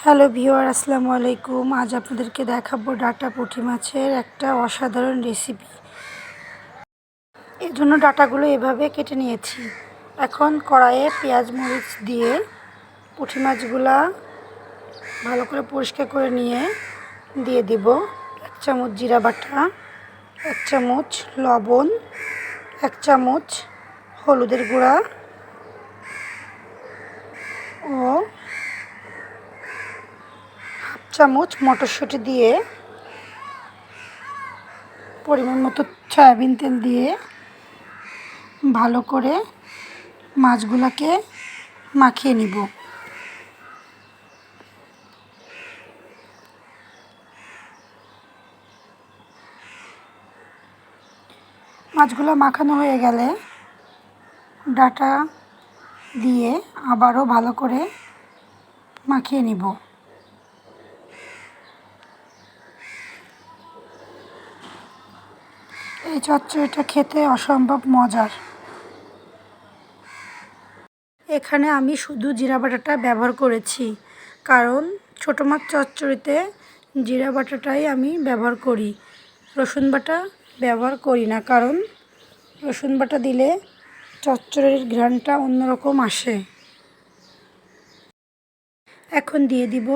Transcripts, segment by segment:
Hello viewer, আসসালামু আলাইকুম। আজ আপনাদেরকে দেখাবো ডাটা পুঁটি মাছের একটা অসাধারণ রেসিপি। এর জন্য ডাটাগুলো এভাবে কেটে নিয়েছি। এখন কড়াইয়ে পেঁয়াজ মরিচ দিয়ে পুঁটি মাছগুলা ভালো করে পরিষ্কার করে নিয়ে দিয়ে দিব 1 চামচ জিরা বাটা, 1 চামচ লবণ, 1 চামচ হলুদের গুঁড়া ও চামচ মটরশুঁটি দিয়ে পরিমাণ মতো সয়াবিন তেল দিয়ে ভালো করে মাছগুলোকে মাখিয়ে নিব। মাছগুলো মাখানো হয়ে গেলে ডাটা দিয়ে আবারও ভালো করে মাখিয়ে নিব। এই চচ্চড়িটা খেতে অসম্ভব মজার। এখানে আমি শুধু জিরা বাটাটা ব্যবহার করেছি, কারণ ছোটো মাছ চচ্চড়িতে জিরা বাটাটাই আমি ব্যবহার করি। রসুন বাটা ব্যবহার করি না, কারণ রসুন বাটা দিলে চচ্চড়ির ঘ্রাণটা অন্যরকম আসে। এখন দিয়ে দিব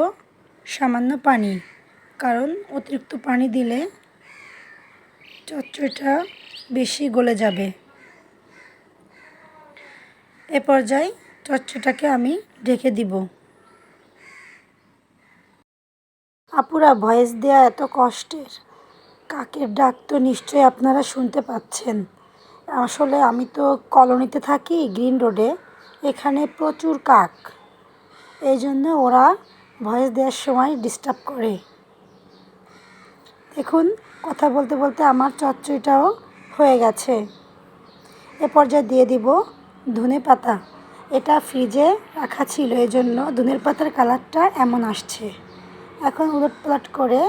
সামান্য পানি, কারণ অতিরিক্ত পানি দিলে চচ্চড়িটা বেশি গলে যাবে। এ পর্যায়ে চচ্চড়িটাকে আমি ঢেকে দিব। আপুরা, ভয়েস দেওয়া এত কষ্টের, কাকের ডাক তো নিশ্চয়ই আপনারা শুনতে পাচ্ছেন। আসলে আমি তো কলোনিতে থাকি, গ্রিন রোডে। এখানে প্রচুর কাক, এই জন্য ওরা ভয়েস দেওয়ার সময় ডিস্টার্ব করে। দেখুন, কথা বলতে বলতে আমার চচ্চড়িটাও হয়ে গেছে। এ পর্যায়ে দিয়ে দিব ধনেপাতা। এটা ফ্রিজে রাখা ছিল, এজন্য ধনের পাতার কালারটা এমন আসছে। এখন উলটপালট করে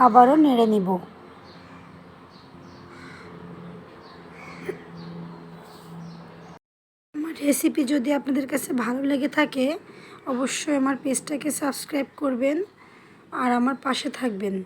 আবারও নেড়ে নিব। আমার রেসিপি যদি আপনাদের কাছে ভালো লেগে থাকে, অবশ্যই আমার পেজটাকে সাবস্ক্রাইব করবেন আর আমার পাশে থাকবেন।